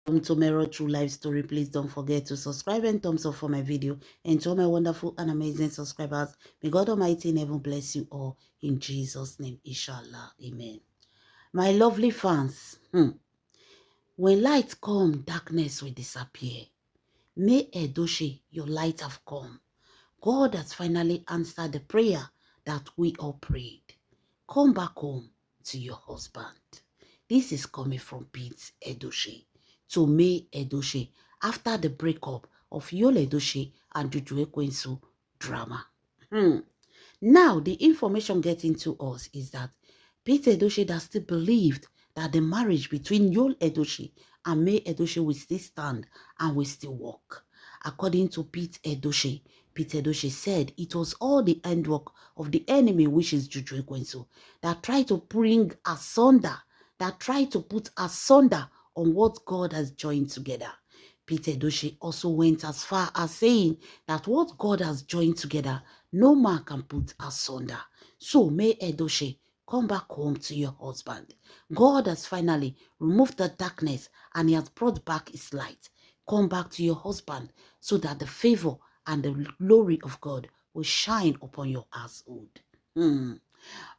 Welcome to Mirror True Life Story. Please don't forget to subscribe and thumbs up for my video. And to all my wonderful and amazing subscribers, may God Almighty in heaven bless you all. In Jesus' name, inshallah. Amen. My lovely fans, when light come, darkness will disappear. May Edoche, your light have come. God has finally answered the prayer that we all prayed. Come back home to your husband. This is coming from Pete Edoche to May Edoche after the breakup of Yul Edochie and Juju Ekwensu drama. Now, the information getting to us is that Pete Edochie does still believed that the marriage between Yul Edochie and May Edochie will still stand and will still work. According to Pete Edochie said it was all the handwork of the enemy, which is Juju Ekwensu, that tried to bring asunder, that tried to put asunder on what God has joined together. Pete Edochie also went as far as saying that what God has joined together, no man can put asunder. So May Edochie, come back home to your husband. God has finally removed the darkness and he has brought back his light. Come back to your husband so that the favor and the glory of God will shine upon your household.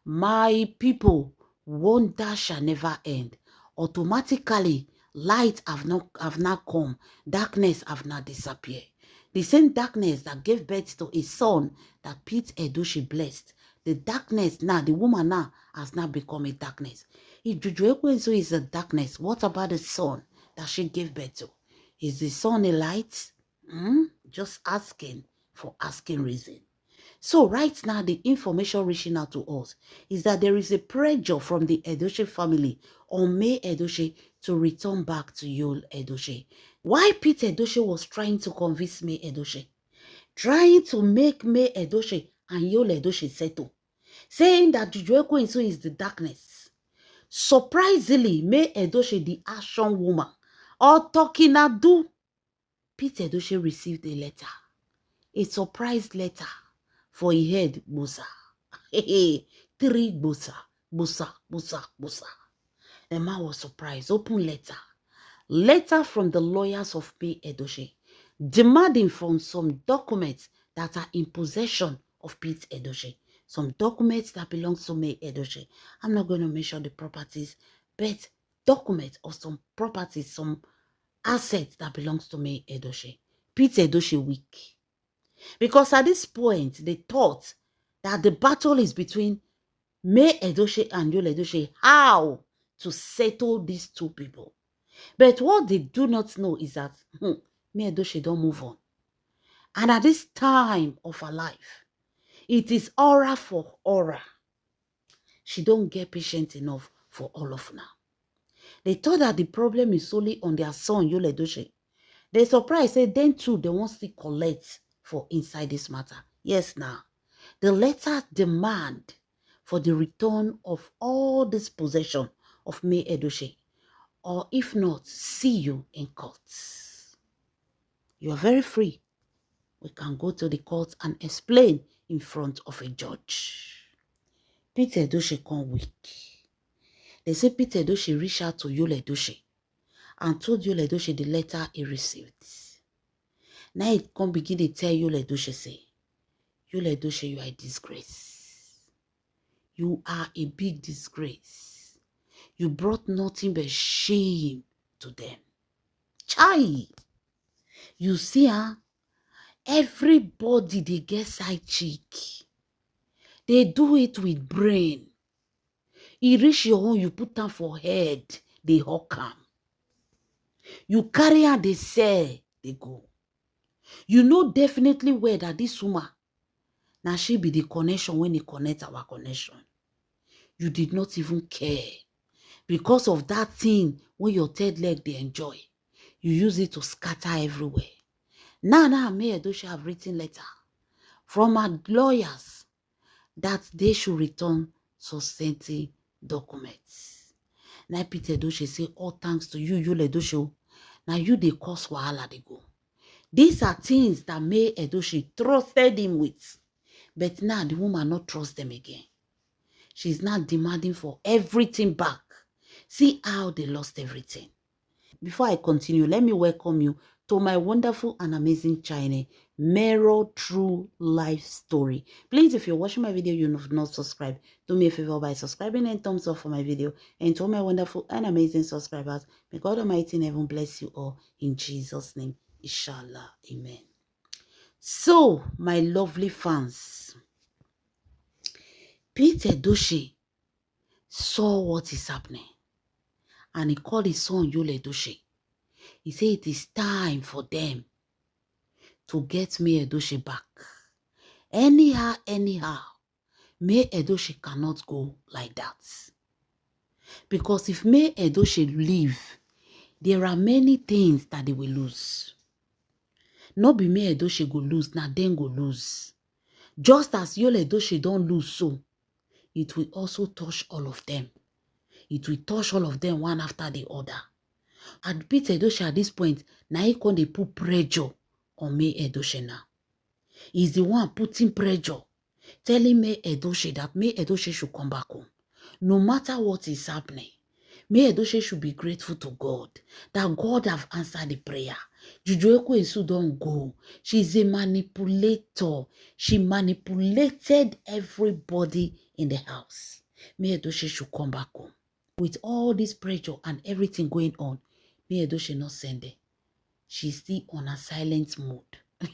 My people, wonder shall never end. Automatically, light have not come, darkness have not disappeared. The same darkness that gave birth to a son that Pete Edochie blessed, the darkness now, the woman now has now become a darkness. If Juju Ekwensu is a darkness, what about the son that she gave birth to? Is the son a light? Just asking for asking reason. So right now, the information reaching out to us is that there is a pressure from the Edochie family on May Edochie to return back to Yul Edochie. Why Pete Edochie was trying to convince May Edochie, trying to make May Edochie and Yul Edochie settle, saying that Juju Ekwensu is the darkness. Surprisingly, May Edochie, the action woman, or talking ado, Pete Edochie received a letter, a surprise letter for he head Musa. Three Musa. The man was surprised. Open letter. Letter from the lawyers of May Edochie, demanding from some documents that are in possession of Pete Edochie. Some documents that belong to May Edochie. I'm not going to mention the properties, but documents of some properties, some assets that belongs to May Edochie. Pete Edochie weak. Because at this point, they thought that the battle is between May Edochie and Yul Edochie. How to settle these two people. But what they do not know is that May Edochie don't move on. And at this time of her life, it is aura for aura. She don't get patient enough for all of now. They thought that the problem is solely on their son, Yul Edochie. They surprised, say, then too, they won't still collect for inside this matter. Yes, now. The letter demand for the return of all this possession of May Edochie, or if not, see you in court. You are very free. We can go to the court and explain in front of a judge. Pete Edochie come weak. They say Pete Edochie reached out to Yul Edochie and told Yul Edochie the letter he received. Now it come begin to tell Yul Edochie, say, Yul Edochie, you are a disgrace. You are a big disgrace. You brought nothing but shame to them. Chai! You see, everybody, they get side cheek. They do it with brain. You reach your own, you put them for head, they hawk am. You carry her, they sell, they go. You know definitely where that this woman, now she be the connection when they connect our connection. You did not even care. Because of that thing when your third leg they enjoy, you use it to scatter everywhere. Now, May Edochie have written letter from her lawyers that they should return substantive documents. Now, Pete Edochie say, all thanks to you, Yul Edochie. Now, you they cause wahala they go. These are things that May Edochie trusted him with. But now, the woman not trust them again. She's not demanding for everything back. See how they lost everything. Before I continue, let me welcome you to my wonderful and amazing channel, Mero True Life Story. Please, if you're watching my video, you have not subscribed, do me a favor by subscribing and thumbs up for my video. And to all my wonderful and amazing subscribers, may God Almighty in heaven bless you all in Jesus' name. Inshallah. Amen. So, my lovely fans, Pete Edochie saw what is happening and he called his son Yul Edochie. He said it is time for them to get May Edochie back. Anyhow, May Edochie cannot go like that. Because if May Edochie leave, there are many things that they will lose. Not be May Edochie go lose, now then go lose. Just as Yul Edochie don't lose so, it will also touch all of them. It will touch all of them one after the other. And Pete Edochie at this point, now he can put pressure on May Edochie now. He's the one putting pressure, telling May Edochie that May Edochie should come back home. No matter what is happening, May Edochie should be grateful to God that God have answered the prayer. Juju Ekwensu don't go. She's a manipulator. She manipulated everybody in the house. May Edochie should come back home. With all this pressure and everything going on, May Edochie not send her. She's still on a silent mode.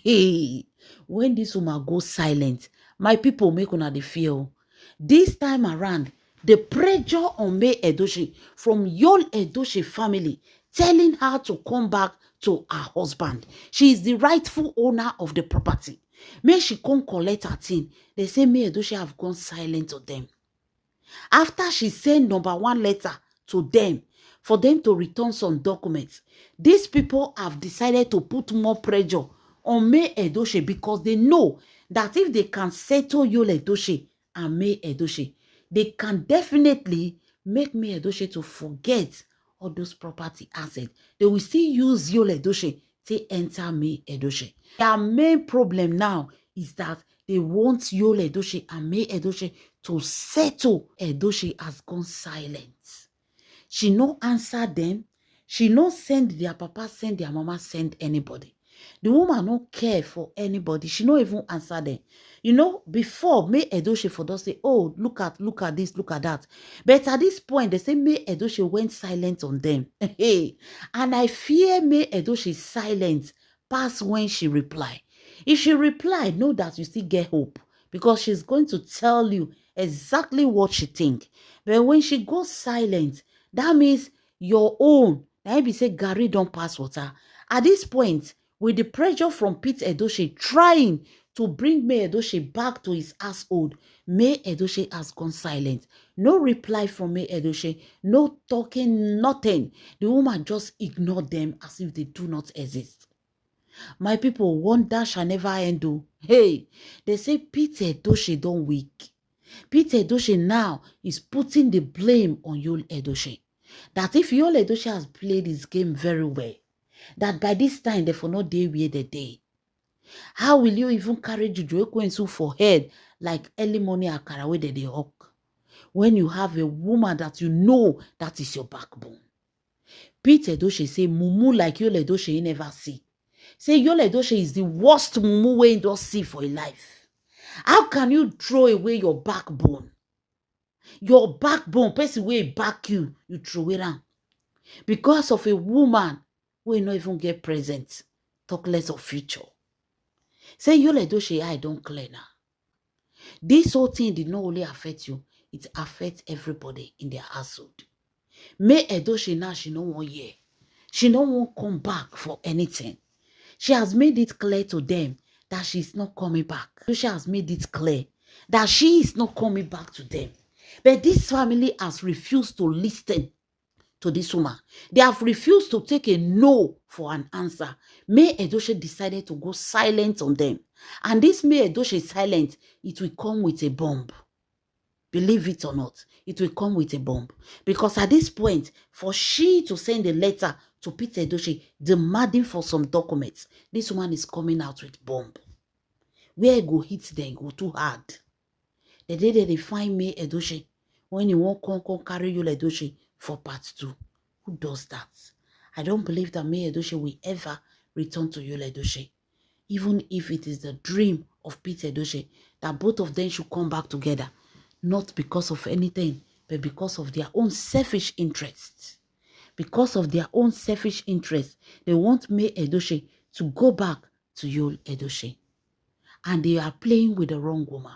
Hey, when this woman goes silent, my people make una dey feel. This time around, the pressure on May Edochie from Yul Edochie family telling her to come back to her husband. She is the rightful owner of the property. May she come collect her thing. They say May Edochie have gone silent to them. After she sent number 1 letter to them for them to return some documents, these people have decided to put more pressure on May Edochie because they know that if they can settle Yul Edochie and May Edochie, they can definitely make May Edochie to forget all those property assets. They will still use Yul Edochie to enter May Edochie. Their main problem now is that they want Yul Edochie and May Edochie to settle. Edochie has gone silent. She no answer them. She no send their papa, send their mama, send anybody. The woman no care for anybody. She no even answer them. You know, before May Edochie for those say, oh, look at this, look at that. But at this point, they say May Edochie went silent on them. Hey, and I fear May Edochie silence past when she reply. If she reply, know that you still get hope because she's going to tell you exactly what she think. But when she goes silent, that means your own. Now be say Gary don't pass water. At this point, with the pressure from Pete Edochie trying to bring May Edochie back to his household, May Edochie has gone silent. No reply from May Edochie, no talking, nothing. The woman just ignored them as if they do not exist. My people, wonder shall never end. Hey, they say Pete Edochie don't weak. Pete Edochie now is putting the blame on Yul Edochie. That if Yul Edochie has played his game very well, that by this time they for no day where the day. How will you even carry Juju Ekwensu for head like early morning akara where they hawk? When you have a woman that you know that is your backbone. Pete Edochie say mumu like Yul Edochie never see. Say Yul Edochie is the worst mumu way you don't see for a life. How can you throw away your backbone? Your backbone, person way back you throw it down. Because of a woman who not even get present, talk less of future. Say Yul Edochie eye don't clear now. This whole thing did not only affect you, it affects everybody in their household. May Edochie now she no want hear. She no want come back for anything. She has made it clear to them that she is not coming back. She has made it clear that she is not coming back to them. But this family has refused to listen to this woman. They have refused to take a no for an answer. May Edochie decided to go silent on them. And this May Edochie silent, it will come with a bomb. Believe it or not, it will come with a bomb. Because at this point, for she to send a letter to Pete Edochie demanding for some documents, this woman is coming out with bomb. Where it go hit them, go too hard. The day that they find May Edochie, when you won't come carry Yul Edochie for part 2. Who does that? I don't believe that May Edochie will ever return to Yul Edochie. Even if it is the dream of Pete Edochie that both of them should come back together, not because of anything, but because of their own selfish interests. Because of their own selfish interests, they want May Edochie to go back to Yul Edochie. And they are playing with the wrong woman.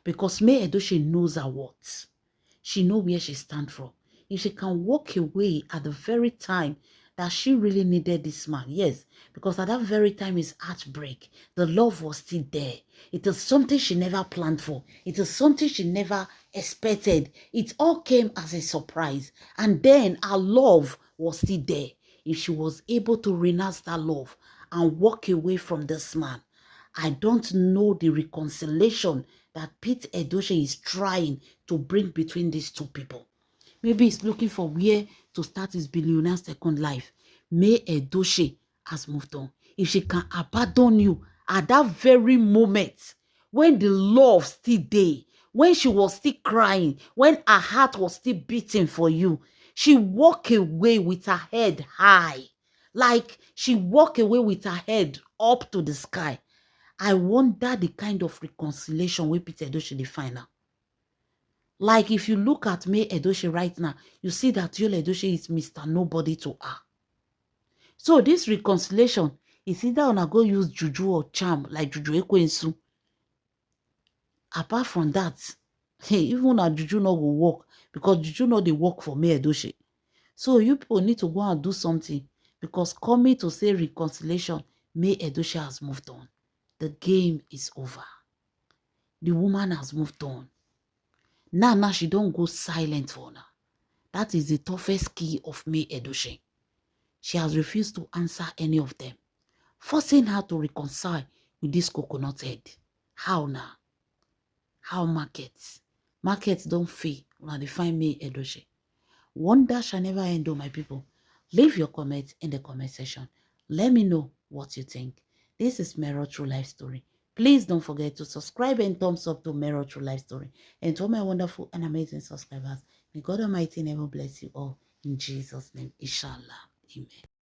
Because May Edochie knows her worth. She knows where she stands from. If she can walk away at the very time that she really needed this man, yes, because at that very time his heartbreak, the love was still there. It is something she never planned for. It is something she never expected. It all came as a surprise. And then her love was still there. If she was able to renounce that love and walk away from this man, I don't know the reconciliation that Pete Edochie is trying to bring between these two people. Maybe he's looking for where to start his billionaire second life. May Edochie has moved on. If she can abandon you at that very moment, when the love still there, when she was still crying, when her heart was still beating for you, she walk away with her head high. Like she walk away with her head up to the sky. I wonder the kind of reconciliation wey Pete Edochie dey find now. Like if you look at May Edochie right now, you see that Yul Edochie is Mr. Nobody to her. So this reconciliation is either una go use juju or charm like Juju Ekwensu. Apart from that, even a juju no go work because juju no dey work for May Edochie. So you people need to go and do something because coming to say reconciliation, May Edochie has moved on. The game is over. The woman has moved on. Now she don't go silent for now. That is the toughest key of May Edochie. She has refused to answer any of them, forcing her to reconcile with this coconut head. How now? How markets? Markets don't fail when they find May Edochie. Wonder shall never end, oh my people. Leave your comments in the comment section. Let me know what you think. This is Mero True Life Story. Please don't forget to subscribe and thumbs up to Mero True Life Story. And to all my wonderful and amazing subscribers, may God Almighty never bless you all. In Jesus' name, inshallah. Amen.